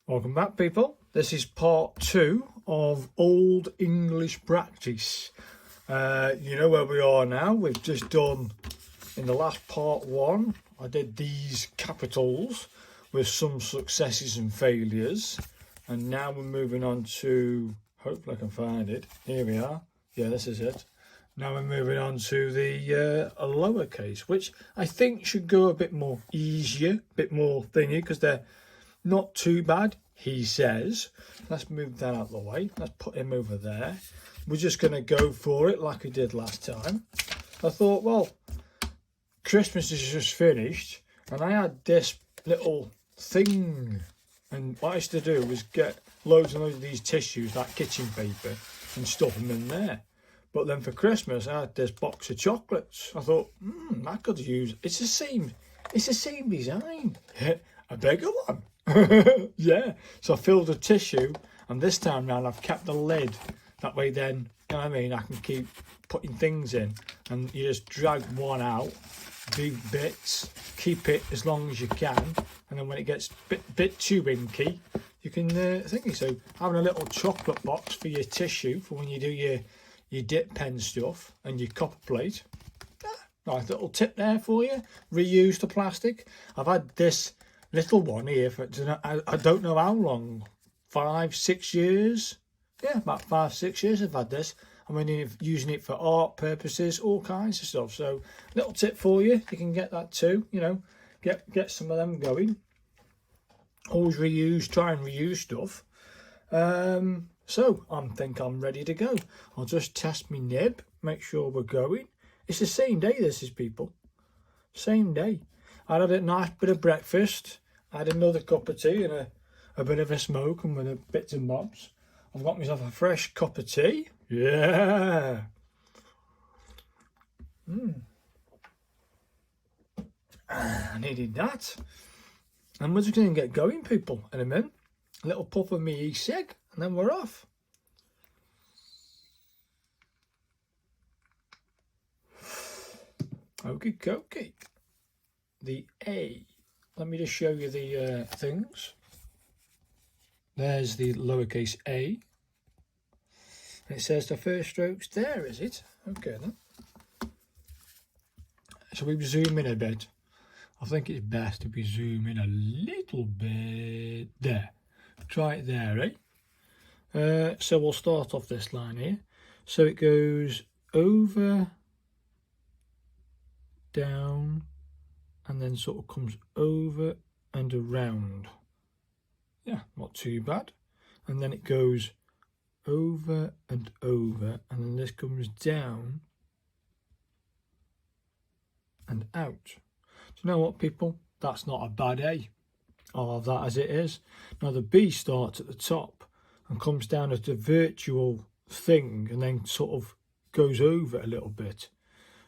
Welcome back, people. This is part 2 of Old English Practice. You know where we are now. We've just done, in the last part 1, I did these capitals with some successes and failures. And now we're moving on to, hopefully I can find it. Here we are. Yeah, this is it. Now we're moving on to the lowercase, which I think should go a bit more easier, a bit more thingy, because they're not too bad, he says. Let's move that out of the way. Let's put him over there. We're just going to go for it like we did last time. I thought, well, Christmas is just finished, and I had this little thing. And what I used to do was get loads and loads of these tissues, like kitchen paper, and stuff them in there. But then for Christmas, I had this box of chocolates. I thought, I could use, it's the same design. A bigger one. Yeah, so I filled the tissue, and this time round I've kept the lid. That way then, you know what I mean, I can keep putting things in, and you just drag one out, do bits, keep it as long as you can, and then when it gets bit too inky, you can thingy. So having a little chocolate box for your tissue for when you do your dip pen stuff and your copper plate. Nice little tip there for you. Reuse the plastic. I've had this little one here for, I don't know how long, 5-6 years. Yeah, about 5-6 years I've had this. I mean, using it for art purposes, all kinds of stuff. So little tip for you. You can get that too, you know, get some of them going. Always try and reuse stuff. So I think I'm ready to go. I'll just test my nib, make sure we're going. It's the same day, this is, people. Same day. I had a nice bit of breakfast. I had another cup of tea and a bit of a smoke and with a bits and bobs. I've got myself a fresh cup of tea. Yeah. I needed that. And we're just going to get going, people, in a minute. A little puff of me e-cig and then we're off. Okie dokie. The A. Let me just show you the things. There's the lowercase a. And it says the first stroke's there, is it? Okay then. So we zoom in a bit. I think it's best if we zoom in a little bit. There. Try it there, eh? So we'll start off this line here. So it goes over, down, and then sort of comes over and around. Yeah, not too bad. And then it goes over and over, and then this comes down and out. Do you know what, people? That's not a bad A. I'll have that as it is. Now the B starts at the top and comes down as a virtual thing and then sort of goes over a little bit.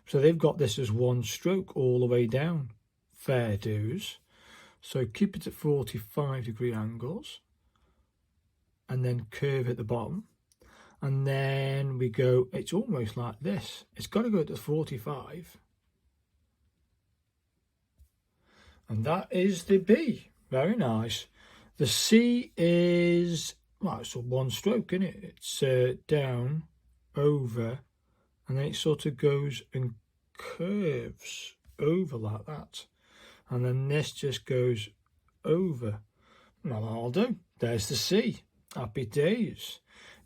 So they've got this as one stroke all the way down. Fair dues. So keep it at 45-degree angles and then curve at the bottom. And then we go, it's almost like this. It's got to go to 45. And that is the B. Very nice. The C is, well, it's a one stroke, isn't it? It's down, over, and then it sort of goes and curves over like that. And then this just goes over. Well, that'll do. There's the C. Happy days.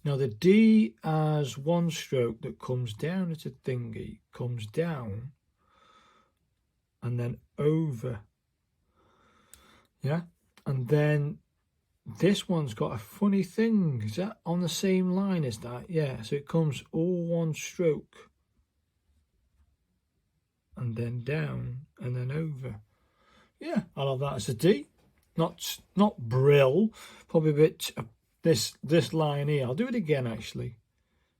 Now the D has one stroke that comes down at a thingy, comes down, and then over. Yeah, and then this one's got a funny thing. Is that on the same line as that? Yeah, so it comes all one stroke and then down and then over. Yeah, I'll have that as a D. Not brill, probably a bit this line here. I'll do it again actually.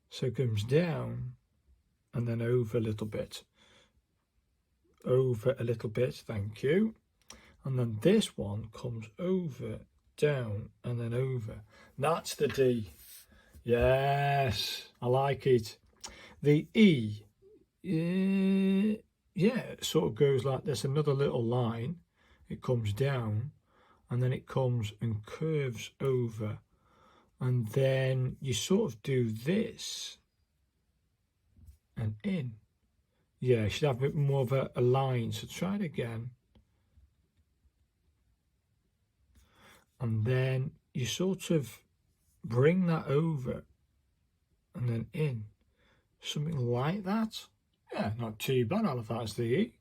So it comes down and then over a little bit. Over a little bit, thank you. And then this one comes over, down, and then over. That's the D. Yes, I like it. The E, yeah, it sort of goes like this. Another little line. It comes down, and then it comes and curves over, and then you sort of do this and in. Yeah, you should have a bit more of a line, so try it again. And then you sort of bring that over and then in. Something like that. Yeah, not too bad. I'll have that as the E.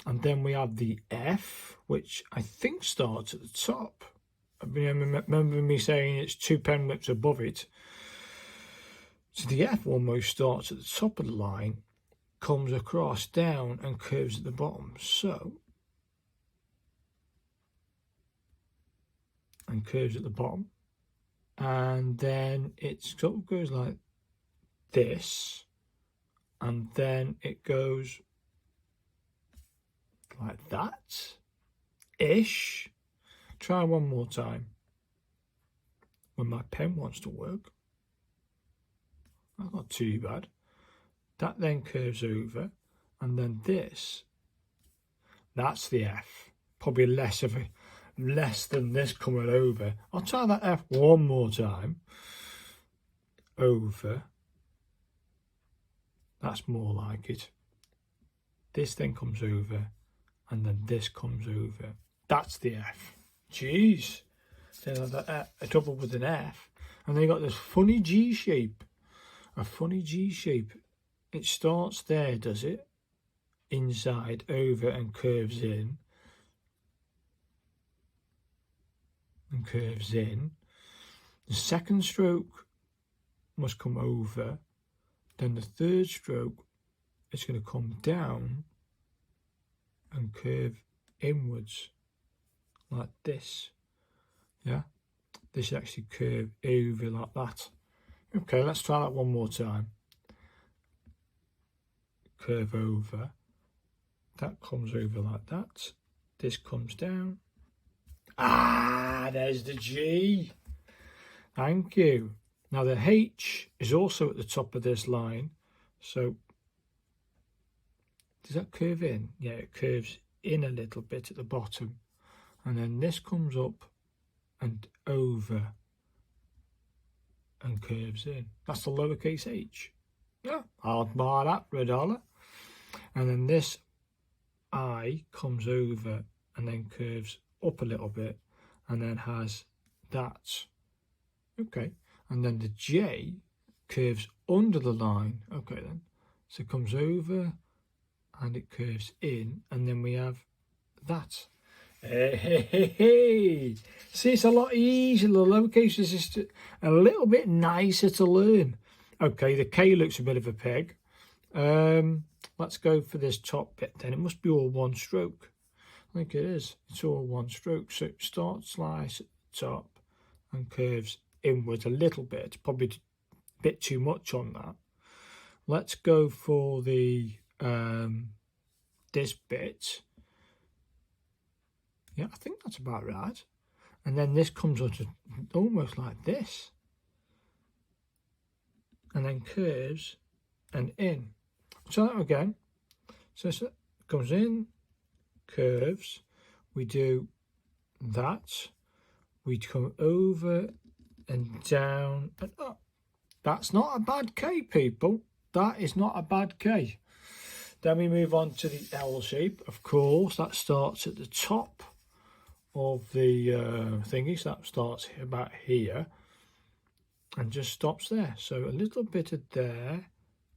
And then we have the F, which I think starts at the top. I remember me saying it's 2 pen whips above it. So the F almost starts at the top of the line, comes across, down, and curves at the bottom. So, and curves at the bottom. And then it sort of goes like this. And then it goes like that. Ish. Try one more time. When my pen wants to work. That's not too bad. That then curves over, and then this. That's the F. Probably less than this coming over. I'll try that F one more time. Over. That's more like it. This then comes over, and then this comes over. That's the F. Jeez. Then a double with an F, and then you got this funny G shape. A funny G shape. It starts there, does it? Inside, over, and curves in. And curves in. The second stroke must come over. Then the third stroke is going to come down and curve inwards like this. Yeah, this should actually curve over like that. Okay, let's try that one more time. Curve over. That comes over like that. This comes down. Ah, there's the G. Thank you. Now the H is also at the top of this line. So does that curve in? Yeah, it curves in a little bit at the bottom. And then this comes up and over and curves in. That's the lowercase h. Yeah, I'll buy that for $1. And then this I comes over and then curves up a little bit and then has that. Okay. And then the J curves under the line. Okay then. So it comes over and it curves in, and then we have that. Hey. See, it's a lot easier. The lowercase is just a little bit nicer to learn. Okay, the K looks a bit of a peg. Let's go for this top bit then. It must be all one stroke. I think it is. It's all one stroke. So it starts slice at the top and curves inwards a little bit. Probably a bit too much on that. Let's go for the this bit. Yeah, I think that's about right. And then this comes on to almost like this. And then curves and in. Try that again. So it comes in, curves. We do that. We come over and down and up. That's not a bad K, people. That is not a bad K. Then we move on to the L shape. Of course, that starts at the top of the thingy. So that starts about here and just stops there. So a little bit of there,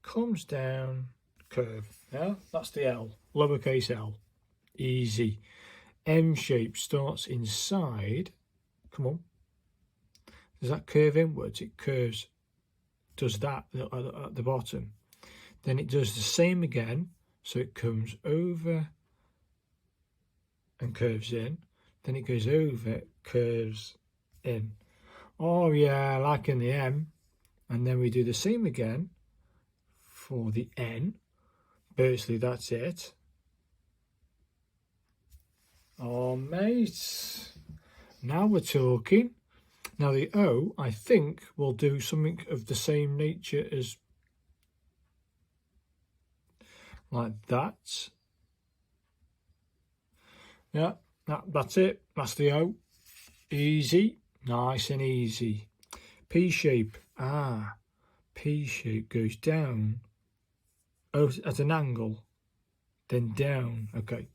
comes down, curve. Yeah, that's the L, lowercase l. Easy. M shape starts inside. Come on. Does that curve inwards? It curves, does that at the bottom. Then it does the same again. So it comes over and curves in. Then it goes over, curves in. Oh yeah, like in the M. And then we do the same again for the N. Basically, that's it. Oh, mate. Now we're talking. Now the O, I think, will do something of the same nature as like that. Yeah, That's it. That's the O. Easy. Nice and easy. P shape. P shape goes down. Oh, at an angle. Then down. Okay.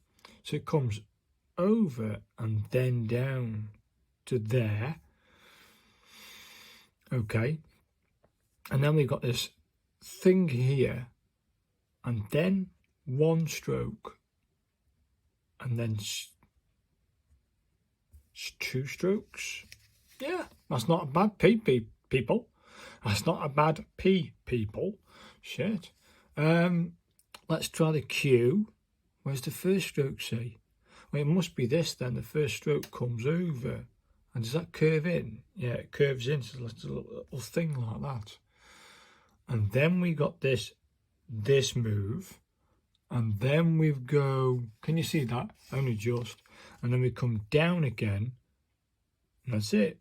So it comes over and then down to there. Okay. And then we've got this thing here. And then one stroke. And then two strokes. Yeah, that's not a bad P, people. That's not a bad P, people. Shit. Let's try the Q. Where's the first stroke say? Well, it must be this then. The first stroke comes over. And does that curve in? Yeah, it curves in. So it's a little thing like that. And then we got this move. And then we go, can you see that? Only just. And then we come down again. And that's it.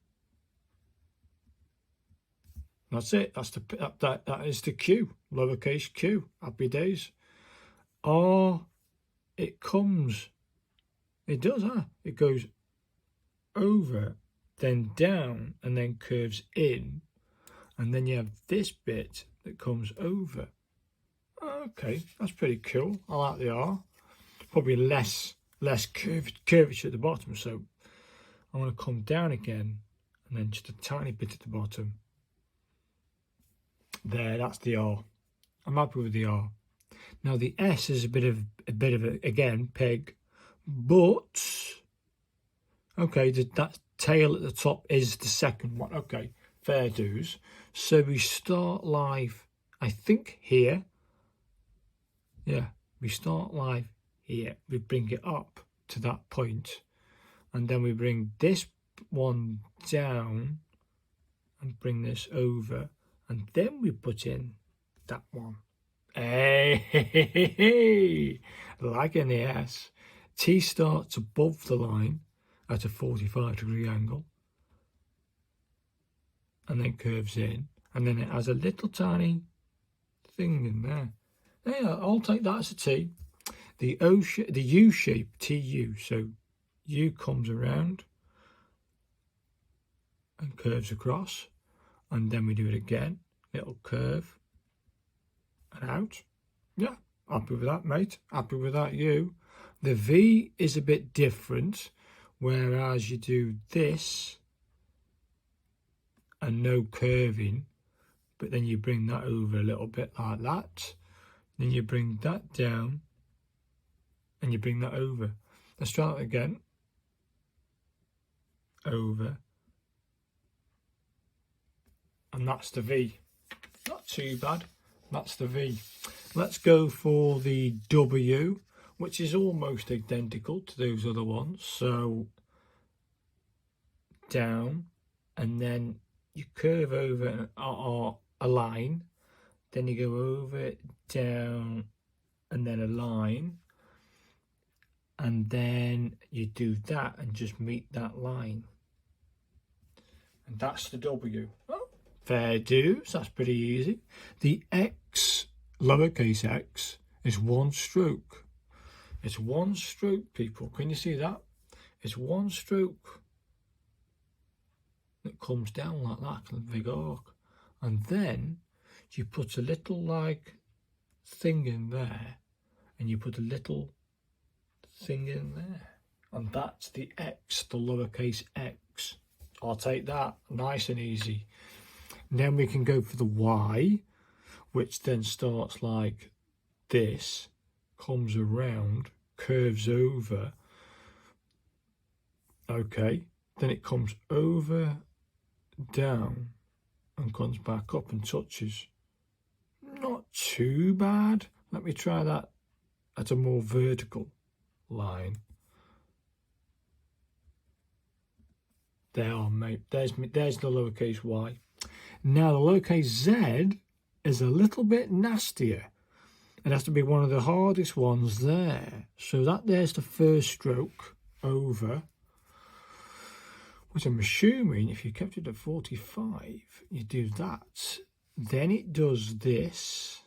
That's it. That's that is the Q. Lowercase q. Happy days. R, it comes. It does, huh? It goes over, then down, and then curves in. And then you have this bit that comes over. Okay, that's pretty cool. I like the R. Probably less curvature at the bottom. So I'm going to come down again, and then just a tiny bit at the bottom. There, that's the R. I'm happy with the R. Now the S is a bit of a again peg, but okay, that tail at the top is the second one. Okay, fair dues. So we start live, I think here. Yeah, we start live here. We bring it up to that point, and then we bring this one down and bring this over, and then we put in that one. Hey, like in the S. T starts above the line at a 45-degree angle and then curves in, and then it has a little tiny thing in there. Yeah, I'll take that as a T. The U shape, TU. So U comes around and curves across, and then we do it again. Little curve and out. Yeah, happy with that, mate. Happy with that, you. The V is a bit different, whereas you do this and no curving, but then you bring that over a little bit like that. Then you bring that down and you bring that over. Let's try that again. Over. And that's the V. Not too bad. That's the V. Let's go for the W, which is almost identical to those other ones. So down, and then you curve over a line. Then you go over, down, and then a line. And then you do that and just meet that line. And that's the W. Oh, fair dues. That's pretty easy. The X, lowercase x, is one stroke. It's one stroke, people. Can you see that? It's one stroke that comes down like that, a big arc. And then you put a little like thing in there, and you put a little thing in there, and that's the X, the lowercase x. I'll take that. Nice and easy. And then we can go for the Y, which then starts like this, comes around, curves over. Okay, then it comes over, down, and comes back up and touches. Not too bad. Let me try that at a more vertical line. There, mate. There's the lowercase y. Now the lowercase z is a little bit nastier. It has to be one of the hardest ones there. So there's the first stroke over, which I'm assuming if you kept it at 45, you do that. Then it does this.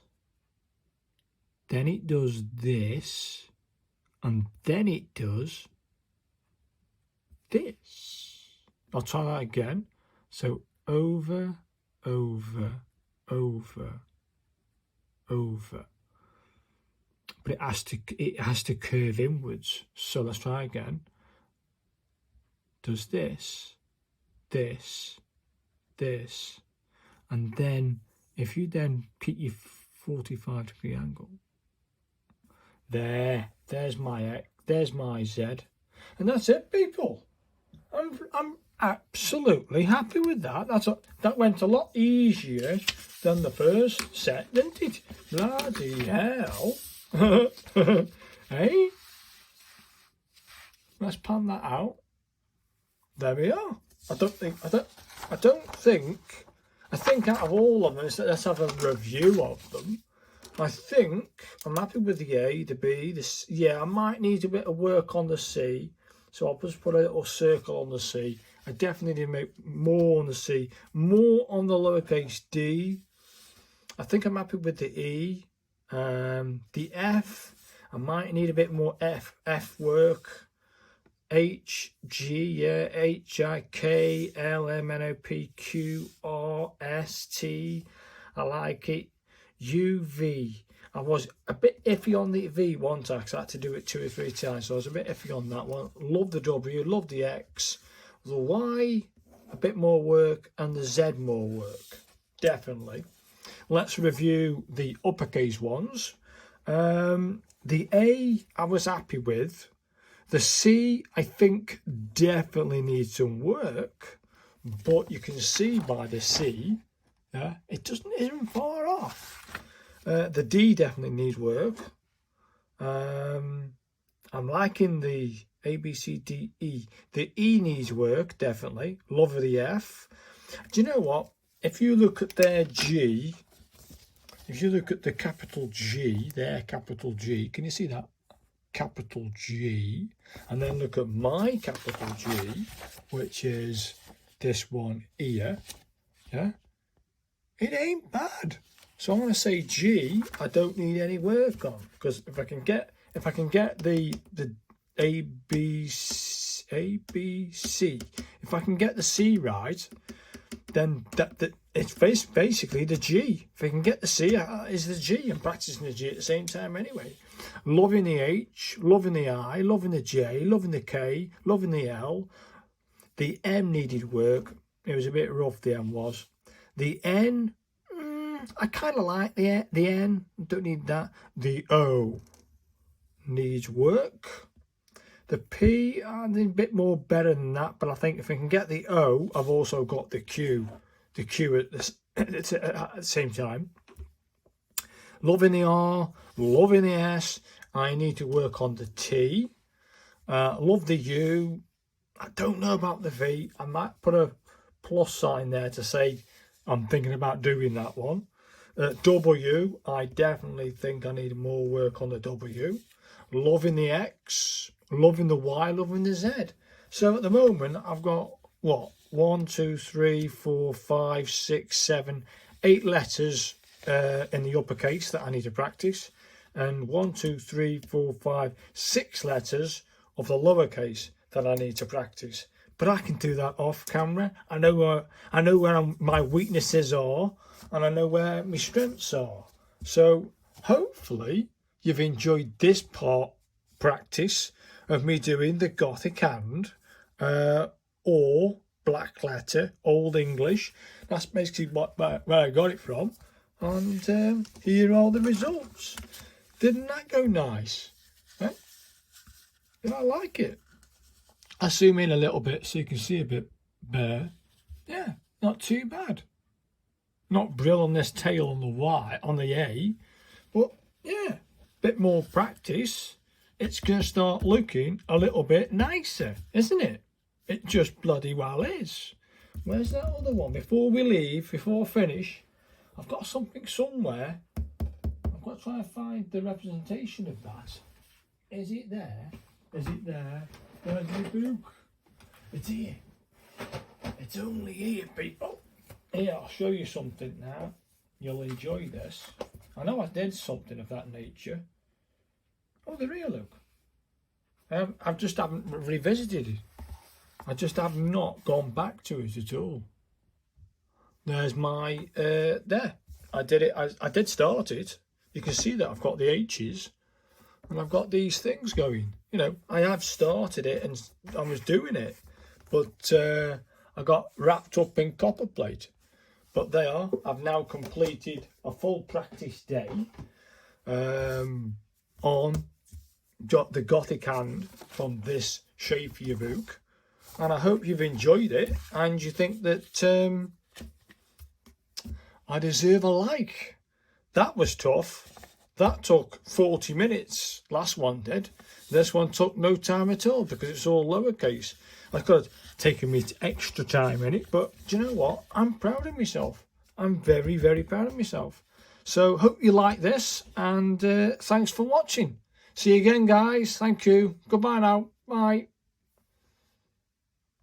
Then it does this. And then it does this. I'll try that again. So over, over, over, over. But it has to curve inwards. So let's try again. Does this, this, this, and then if you then keep your 45-degree angle, there's my Z, and that's it, people. I'm absolutely happy with that. That went a lot easier than the first set, didn't it? Bloody hell! Hey, let's pan that out. There we are. I think out of all of them, let's have a review of them. I think I'm happy with the A, the B, the C. Yeah, I might need a bit of work on the C. So I'll just put a little circle on the C. I definitely need to make more on the C, more on the lowercase d. I think I'm happy with the E. The F, I might need a bit more F work. H, G, yeah, H, I, K, L, M, N, O, P, Q, R, S, T. I like it. U, V. I was a bit iffy on the V one time because I had to do it 2 or 3 times, so I was a bit iffy on that one. Love the W, love the X. The Y, a bit more work, and the Z more work. Definitely. Let's review the uppercase ones. The A, I was happy with. The C, I think, definitely needs some work, but you can see by the C, it isn't far off. The D definitely needs work. I'm liking the A, B, C, D, E. The E needs work, definitely. Love the F. Do you know what? If you look at their G, if you look at the capital G, their capital G, can you see that? Capital G, and then look at my capital G, which is this one here, yeah, it ain't bad. So I'm going to say G, I don't need any work on, because if I can get the A, B, C, if I can get the C right, then it's basically the G. If I can get the C, is the G. I'm practicing the G at the same time anyway. Loving the H, loving the I, loving the J, loving the K, loving the L. The M needed work. It was a bit rough, the M was. The N, I kind of like the N. Don't need that. The O needs work. The P, I need a bit more better than that, but I think if I can get the O, I've also got the Q. The Q at the same time. Loving the R, loving the S. I need to work on the T. Love the U. I don't know about the V. I might put a plus sign there to say I'm thinking about doing that one. W, I definitely think I need more work on the W. Loving the X, loving the Y, loving the Z. So at the moment, I've got, what, 1, 2, 3, 4, 5, 6, 7, 8 letters in the uppercase that I need to practice. And 1, 2, 3, 4, 5, 6 letters of the lowercase that I need to practice. But I can do that off camera. I know where my weaknesses are, and I know where my strengths are. So hopefully you've enjoyed this practice of me doing the Gothic hand or black letter, Old English. That's basically where I got it from. And here are all the results. Didn't that go nice? Eh? Did I like it? I zoom in a little bit so you can see a bit better. Yeah, not too bad. Not brill on this tail on the Y, on the A, but yeah, bit more practice. It's going to start looking a little bit nicer, isn't it? It just bloody well is. Where's that other one? Before we leave, before I finish, I've got something somewhere. I've got to try and find the representation of that. Is it there? Is it there? Where's the book? It's here. It's only here, people. Here, I'll show you something now. You'll enjoy this. I know I did something of that nature. Oh, they're here, look. I just haven't revisited it. I just have not gone back to it at all. There's my, there. I did it, I did start it. You can see that I've got the H's and I've got these things going. You know, I have started it and I was doing it, but I got wrapped up in copper plate. But they are, I've now completed a full practice day on the Gothic hand from this shape of your book. And I hope you've enjoyed it and you think that I deserve a like. That was tough. That took 40 minutes. Last one did. This one took no time at all because it's all lowercase. I could have taken me extra time in it, but do you know what? I'm proud of myself. I'm very, very proud of myself. So hope you like this and thanks for watching. See you again, guys. Thank you. Goodbye now. Bye.